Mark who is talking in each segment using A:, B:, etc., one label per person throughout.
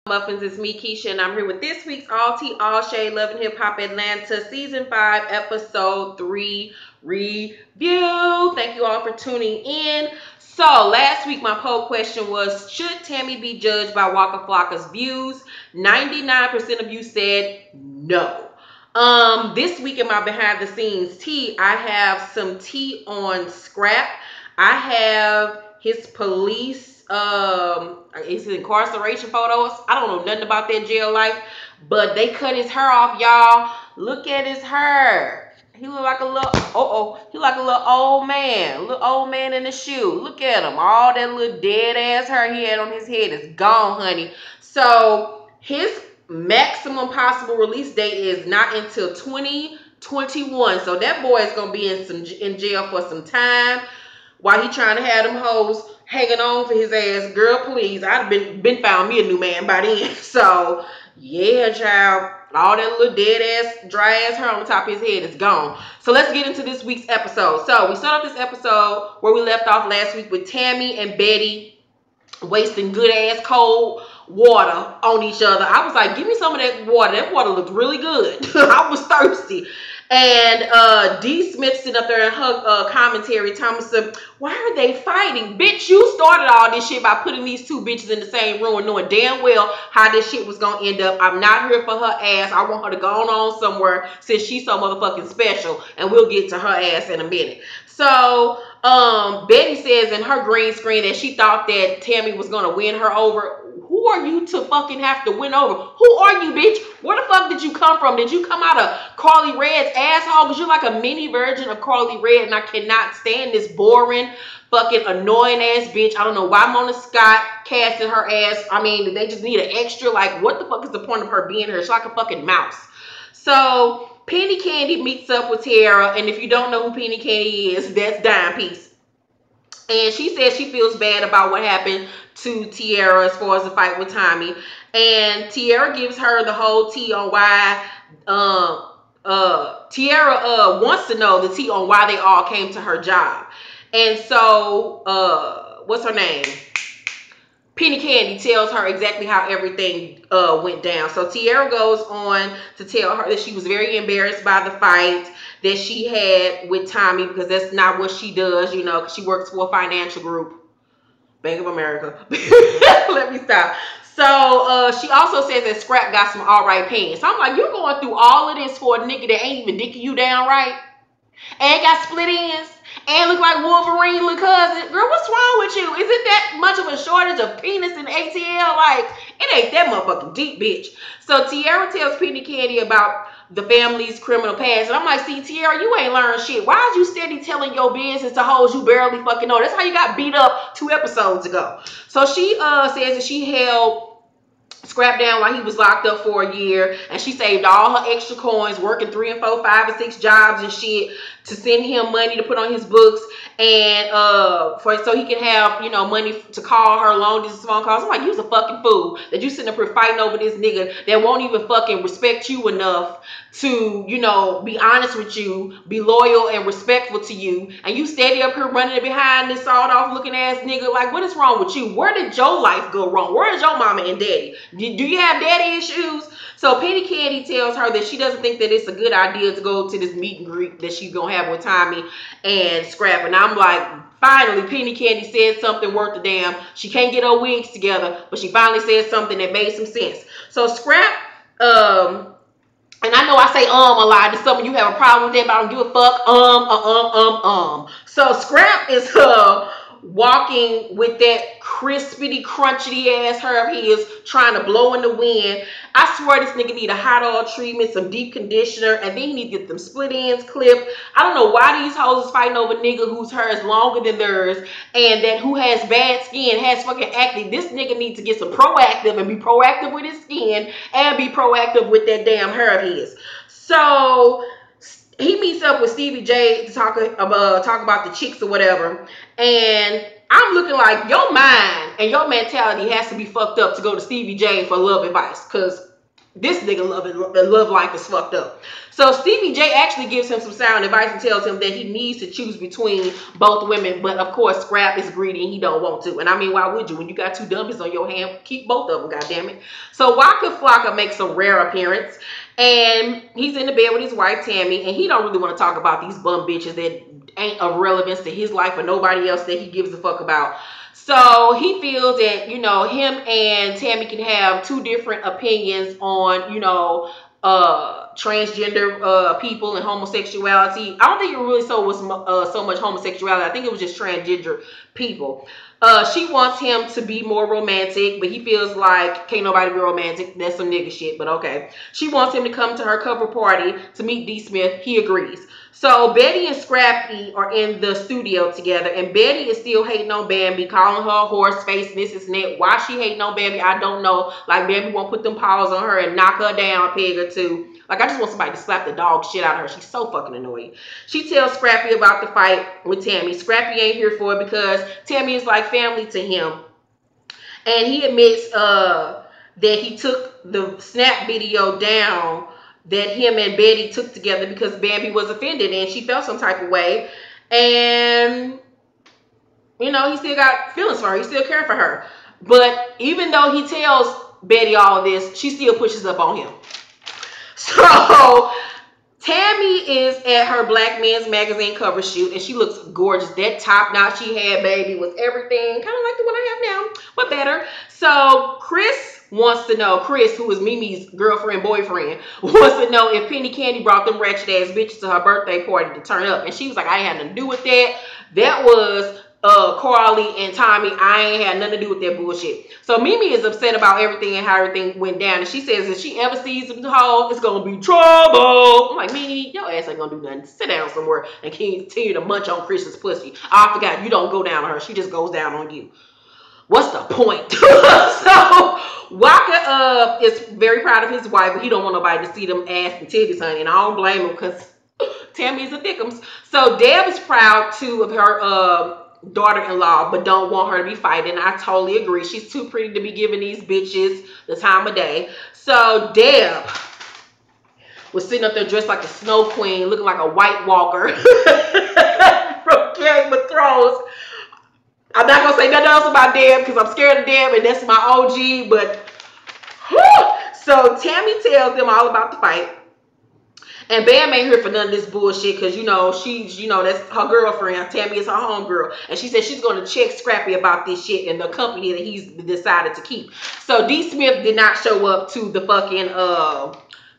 A: Muffins, it's me, Keisha, and I'm here with this week's All Tea, All Shade, Love and Hip Hop Atlanta Season 5, Episode 3 review. Thank you all for tuning in. So, last week my poll question was, should Tammy be judged by Waka Flocka's views? 99% of you said no. This week in my behind the scenes tea, I have some tea on Scrap. I have his police his incarceration photos. I don't know nothing about that jail life, but they cut his hair off, y'all. Look at his hair. He look like a little he like a little old man in a shoe. Look at him. All that little dead ass hair he had on his head is gone, honey. So his maximum possible release date is not until 2021. So that boy is gonna be in jail for some time while he trying to have them hoes hanging on for his ass. Girl, please. I'd have been found me a new man by then. So yeah, child. All that little dead ass, dry ass hair on the top of his head is gone. So let's get into this week's episode. So we start off this episode where we left off last week with Tammy and Betty wasting good ass cold water on each other. I was like, give me some of that water. That water looked really good. I was thirsty. And D Smith sitting up there in her commentary, Thomas said, why are they fighting? Bitch, you started all this shit by putting these two bitches in the same room, knowing damn well how this shit was gonna end up. I'm not here for her ass. I want her to go on somewhere since she's so motherfucking special, and we'll get to her ass in a minute. So Betty says in her green screen that she thought that Tammy was gonna win her over. Who are you to fucking have to win over? Who are you, bitch? Where the fuck did you come from? Did you come out of Carly Red's asshole? Because you're like a mini version of Carly Red, and I cannot stand this boring, fucking annoying ass bitch. I don't know why Mona Scott casted her ass. I mean, they just need an extra. Like, what the fuck is the point of her being here? She's like a fucking mouse. So Penny Candy meets up with Tiara, and if you don't know who Penny Candy is, that's Dime Piece. And she says she feels bad about what happened to Tiara as far as the fight with Tommie. And Tiara gives her the whole tea on why Tiara wants to know the tea on why they all came to her job. And so what's her name? Penny Candy tells her exactly how everything went down. So Tiara goes on to tell her that she was very embarrassed by the fight that she had with Tommie, because that's not what she does, you know, because she works for a financial group, Bank of America. Let me stop. So she also says that Scrap got some all right pants. So I'm like, you're going through all of this for a nigga that ain't even dicking you down right, and got split ends, and look like Wolverine, little cousin. Girl, what's wrong with you? Is it that much of a shortage of penis in ATL? Like, it ain't that motherfucking deep, bitch. So Tiara tells Penny Candy about the family's criminal past. And I'm like, see, Tiara, you ain't learned shit. Why is you steady telling your business to hoes you barely fucking know? That's how you got beat up 2 episodes ago. So she says that she held Scrap down while he was locked up for a year, and she saved all her extra coins, working 3 and 4, 5 and 6 jobs and shit to send him money to put on his books, and so he can have, you know, money to call her long distance phone calls. I'm like, you's a fucking fool that you sitting up here fighting over this nigga that won't even fucking respect you enough to, you know, be honest with you, be loyal and respectful to you, and you steady up here running behind this sawed off looking ass nigga. Like, what is wrong with you? Where did your life go wrong? Where is your mama and daddy? Do you have daddy issues? So Penny Candy tells her that she doesn't think that it's a good idea to go to this meet and greet that she's gonna have with Tommie and Scrap. And I'm like, finally, Penny Candy said something worth a damn. She can't get her wigs together, but she finally said something that made some sense. So Scrap, and I know I say a lot, and some of you have a problem with that, but I don't give a fuck. So Scrap is walking with that crispity, crunchity ass hair of his, trying to blow in the wind. I swear this nigga need a hot oil treatment, some deep conditioner, and then he need to get them split ends clipped. I don't know why these hoes is fighting over nigga whose hair is longer than theirs, and that who has bad skin, has fucking acne. This nigga needs to get some proactive and be proactive with his skin and be proactive with that damn hair of his. So he meets up with Stevie J to talk about the chicks or whatever, and I'm looking like your mind and your mentality has to be fucked up to go to Stevie J for love advice, because This nigga love life is fucked up. So Stevie J actually gives him some sound advice and tells him that he needs to choose between both women. But of course, Scrap is greedy and he don't want to. And I mean, why would you? When you got two dummies on your hand, keep both of them, goddammit. So Waka Flocka makes a rare appearance. And he's in the bed with his wife, Tammy. And he don't really want to talk about these bum bitches that ain't of relevance to his life or nobody else that he gives a fuck about. So he feels that, you know, him and Tammy can have two different opinions on, you know, transgender people and homosexuality. I don't think it really was so much homosexuality. I think it was just transgender people. She wants him to be more romantic, but he feels like can't nobody be romantic. That's some nigga shit, but okay. She wants him to come to her cover party to meet D. Smith. He agrees. So Betty and Scrappy are in the studio together, and Betty is still hating on Bambi, calling her a horse face, this is that. Why she hating on Bambi, I don't know. Like Bambi won't put them paws on her and knock her down a peg or two. Like I just want somebody to slap the dog shit out of her. She's so fucking annoying. She tells Scrappy about the fight with Tammy. Scrappy ain't here for it because Tammy is like family to him. And he admits that he took the snap video down that him and Betty took together because Bambi was offended and she felt some type of way. And, you know, he still got feelings for her. He still cares for her. But even though he tells Betty all of this, she still pushes up on him. So Tammy is at her Black Men's Magazine cover shoot and she looks gorgeous. That top knot she had, baby, was everything. Kind of like the one I have now, but better. So Chris wants to know, Chris, who is Mimi's girlfriend, boyfriend, wants to know if Penny Candy brought them ratchet ass bitches to her birthday party to turn up. And she was like, I ain't had nothing to do with that. That was Carly and Tommie. I ain't had nothing to do with that bullshit. So Mimi is upset about everything and how everything went down. And she says if she ever sees them hoes, it's gonna be trouble. I'm like, Mimi, your ass ain't gonna do nothing. Sit down somewhere and continue to munch on Chris's pussy. I forgot, you don't go down on her. She just goes down on you. What's the point? So Waka is very proud of his wife, but he don't want nobody to see them ass and titties, honey. And I don't blame him because Tammy is a thickums. So Deb is proud too of her daughter-in-law, but don't want her to be fighting. I totally agree. She's too pretty to be giving these bitches the time of day. So Deb was sitting up there dressed like a snow queen, looking like a White Walker from Game of Thrones. I'm not gonna say nothing else about Deb because I'm scared of Deb and that's my OG. But so Tammy tells them all about the fight. And Bam ain't here for none of this bullshit because, you know, she's, you know, that's her girlfriend. Tammy is her homegirl. And she said she's going to check Scrappy about this shit and the company that he's decided to keep. So D. Smith did not show up to the fucking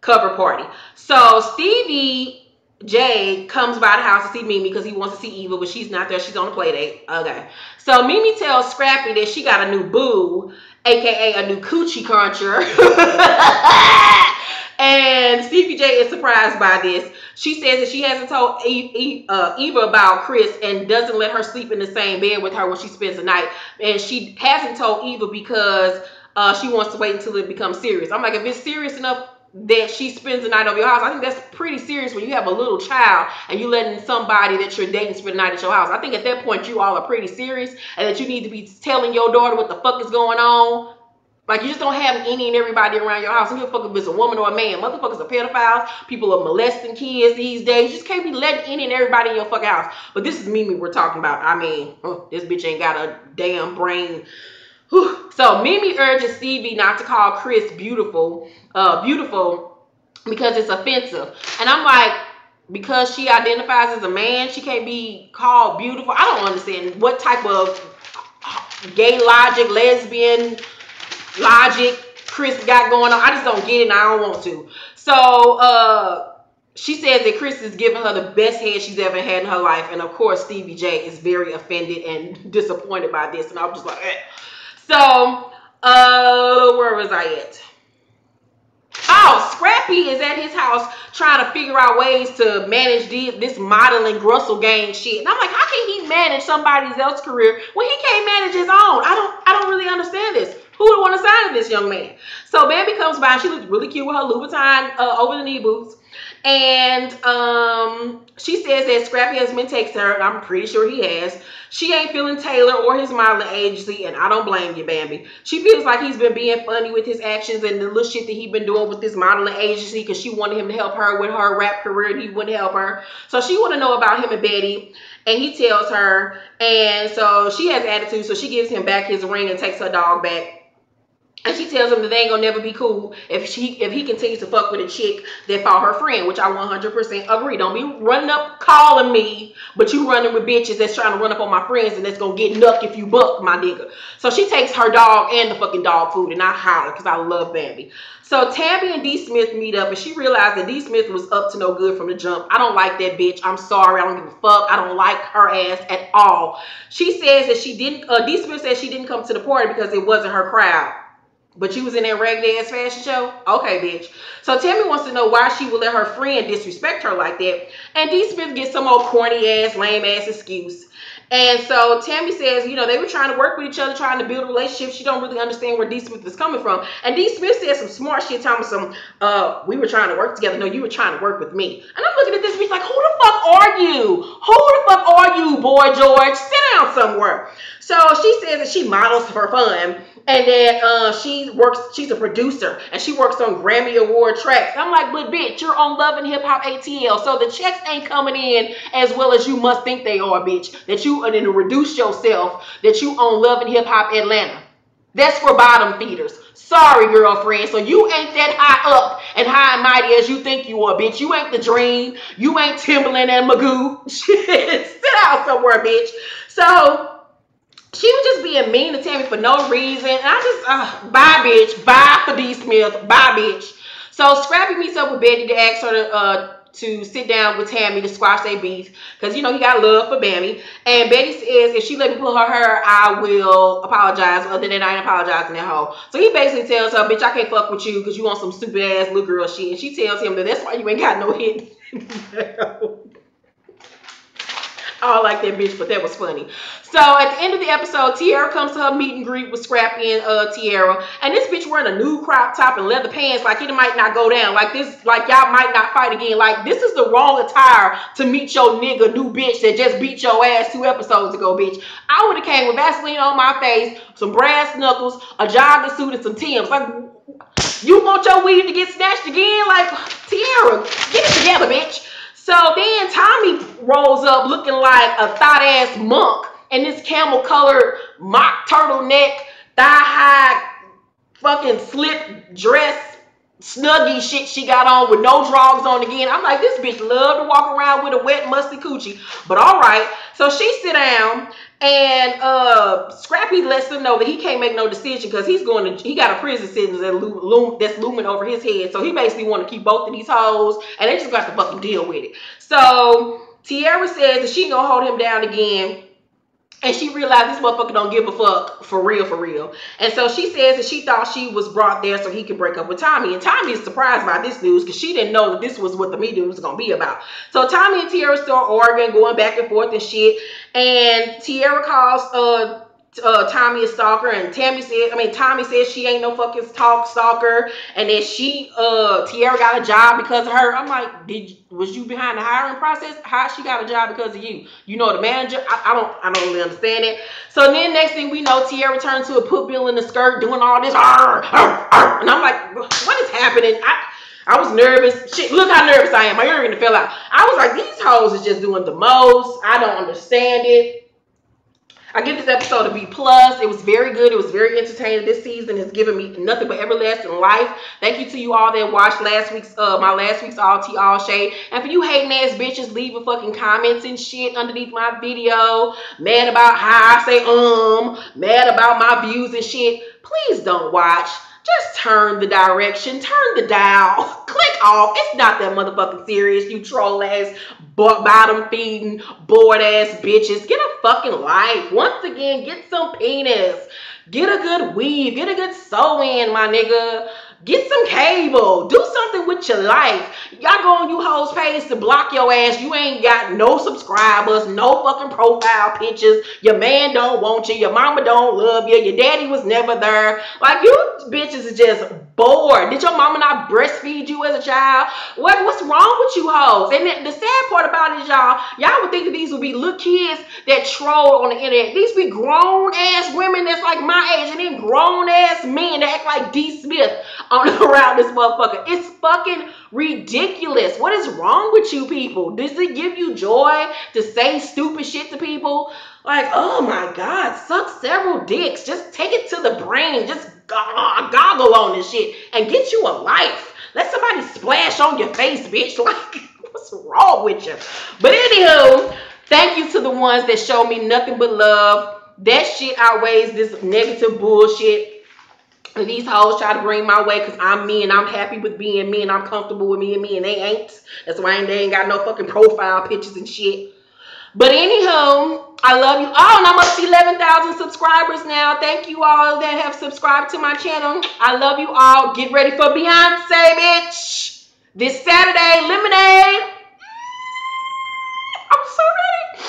A: cover party. So Stevie J comes by the house to see Mimi because he wants to see Eva, but she's not there. She's on a play date. Okay. So Mimi tells Scrappy that she got a new boo, aka a new coochie cruncher. And Stevie J is surprised by this. She says that she hasn't told Eva about Chris and doesn't let her sleep in the same bed with her when she spends the night. And she hasn't told Eva because she wants to wait until it becomes serious. I'm like, if it's serious enough that she spends the night over your house, I think that's pretty serious when you have a little child and you letting somebody that you're dating spend the night at your house. I think at that point you all are pretty serious and that you need to be telling your daughter what the fuck is going on. Like, you just don't have any and everybody around your house. Who give a fuck if it's a woman or a man? Motherfuckers are pedophiles. People are molesting kids these days. You just can't be letting any and everybody in your fucking house. But this is Mimi we're talking about. I mean, this bitch ain't got a damn brain. Whew. So Mimi urges Stevie not to call Chris beautiful because it's offensive. And I'm like, because she identifies as a man, she can't be called beautiful. I don't understand what type of gay logic, lesbian logic Chris got going on. I just don't get it and I don't want to. So she says that Chris is giving her the best head she's ever had in her life. And of course Stevie J is very offended and disappointed by this. And I was just like, eh. So where was I at? Oh, Scrappy is at his house trying to figure out ways to manage this modeling Grussel gang shit. And I'm like, how can he manage somebody else's career when he can't manage his own? I don't really understand this. Who would want to sign to this young man? So Bambi comes by. She looks really cute with her Louboutin over the knee boots. And she says that Scrappy has been texting her. I'm pretty sure he has. She ain't feeling Taylor or his modeling agency, and I don't blame you, Bambi. She feels like he's been being funny with his actions and the little shit that he's been doing with this modeling agency because she wanted him to help her with her rap career and he wouldn't help her. So she want to know about him and Betty, and he tells her, and so she has attitude, so she gives him back his ring and takes her dog back. And she tells him that they ain't gonna never be cool if he continues to fuck with a chick that fought her friend, which I 100% agree. Don't be running up calling me, but you running with bitches that's trying to run up on my friends and that's gonna get nuck if you buck, my nigga. So she takes her dog and the fucking dog food, and I holler because I love Bambi. So Tammy and D. Smith meet up, and she realized that D. Smith was up to no good from the jump. I don't like that bitch. I'm sorry. I don't give a fuck. I don't like her ass at all. She says that she didn't. D. Smith says she didn't come to the party because it wasn't her crowd. But you was in that ragged ass fashion show? Okay, bitch. So Tammy wants to know why she would let her friend disrespect her like that. And D. Smith gets some old corny ass, lame ass excuse. And so Tammy says, you know, they were trying to work with each other, trying to build a relationship. She don't really understand where D. Smith is coming from. And D. Smith says some smart shit, telling me some, we were trying to work together. No, you were trying to work with me. And I'm looking at this bitch like, who the fuck are you? Who the fuck are you, boy George? Sit down somewhere. So she says that she models for fun. And then she's a producer and she works on Grammy Award tracks. I'm like, but bitch, you're on Love and Hip Hop ATL. So the checks ain't coming in as well as you must think they are, bitch. That you are to reduce yourself, that you on Love and Hip Hop Atlanta. That's for bottom feeders. Sorry, girlfriend. So you ain't that high up and high and mighty as you think you are, bitch. You ain't the Dream. You ain't Timbaland and Magoo. Shit, sit out somewhere, bitch. So she was just being mean to Tammy for no reason. And I just, bye, bitch. Bye for D. Smith. Bye, bitch. So Scrappy meets up with Betty to ask her to sit down with Tammy to squash their beef. Because, you know, he got love for Bambi. And Betty says, if she let me pull her hair, I will apologize. Other than I ain't apologizing that hoe. So he basically tells her, bitch, I can't fuck with you because you want some stupid ass little girl shit. And she tells him that that's why you ain't got no hit. I don't like that bitch, but that was funny. So at the end of the episode, Tiara comes to her meet and greet with Scrappy and Tiara. And this bitch wearing a new crop top and leather pants, like it might not go down. Like this, like y'all might not fight again. Like this is the wrong attire to meet your nigga new bitch that just beat your ass 2 episodes ago, bitch. I would have came with Vaseline on my face, some brass knuckles, a jogging suit, and some Timbs. Like, you want your weave to get snatched again? Like, Tiara, get it together, bitch. So then Tommie rolls up looking like a thought-ass monk in this camel-colored mock turtleneck, thigh-high, fucking slip dress, snuggie shit she got on with no drawers on again. I'm like, this bitch love to walk around with a wet, musty coochie. But all right. So she sit down, and Scrappy lets him know that he can't make no decision because he got a prison sentence that's looming over his head. So he basically want to keep both of these hoes, and they just got to fucking deal with it. So Tiara says that she ain't gonna hold him down again. And she realized this motherfucker don't give a fuck for real, for real. And so she says that she thought she was brought there so he could break up with Tommie. And Tommie is surprised by this news because she didn't know that this was what the meeting was going to be about. So Tommie and Tiara start arguing, going back and forth and shit. And Tiara calls Tommie a stalker, and Tommie says she ain't no fucking stalker, and that Tiara got a job because of her. I'm like, was you behind the hiring process? How she got a job because of you? You know the manager? I don't really understand it. So then next thing we know, Tiara turned to a put bill in the skirt, doing all this, arr, arr, arr. And I'm like, what is happening? I was nervous. Shit, look how nervous I am. My earring fell out. I was like, these hoes is just doing the most. I don't understand it. I give this episode a B+. It was very good. It was very entertaining. This season has given me nothing but everlasting life. Thank you to you all that watched my last week's All Tea All Shade. And for you hating ass bitches leaving fucking comments and shit underneath my video, mad about how I say mad about my views and shit, please don't watch. Just turn the direction, turn the dial, click off. It's not that motherfucking serious, you troll ass, bottom feeding, bored ass bitches. Get a fucking life. Once again, get some penis. Get a good weave. Get a good sew in, my nigga. Get some cable. Do something with with your life. Y'all go on you hoes page to block your ass. You ain't got no subscribers, no fucking profile pictures. Your man don't want you. Your mama don't love you. Your daddy was never there. Like, you bitches is just bored. Did your mama not breastfeed you as a child? What's wrong with you hoes? And the sad part about it is y'all would think that these would be little kids that troll on the internet. These be grown ass women that's like my age, and then grown ass men that act like D. Smith on around this motherfucker. It's fucking ridiculous. What is wrong with you people? Does it give you joy to say stupid shit to people? Like, oh my God, suck several dicks. Just take it to the brain. Just goggle on this shit and get you a life. Let somebody splash on your face, bitch. Like, what's wrong with you? But anywho, thank you to the ones that show me nothing but love. That shit outweighs this negative bullshit and these hoes try to bring my way because I'm me and I'm happy with being me and I'm comfortable with me and they ain't. That's why they ain't got no fucking profile pictures and shit. But anywho, I love you all, and I'm up to 11,000 subscribers now. Thank you all that have subscribed to my channel. I love you all. Get ready for Beyonce, bitch. This Saturday, Lemonade. I'm so ready.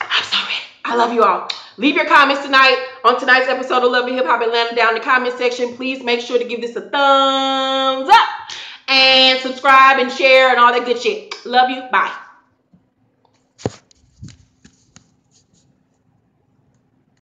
A: I'm so ready. I love you all. Leave your comments tonight on tonight's episode of Love and Hip Hop Atlanta down in the comment section. Please make sure to give this a thumbs up and subscribe and share and all that good shit. Love you. Bye.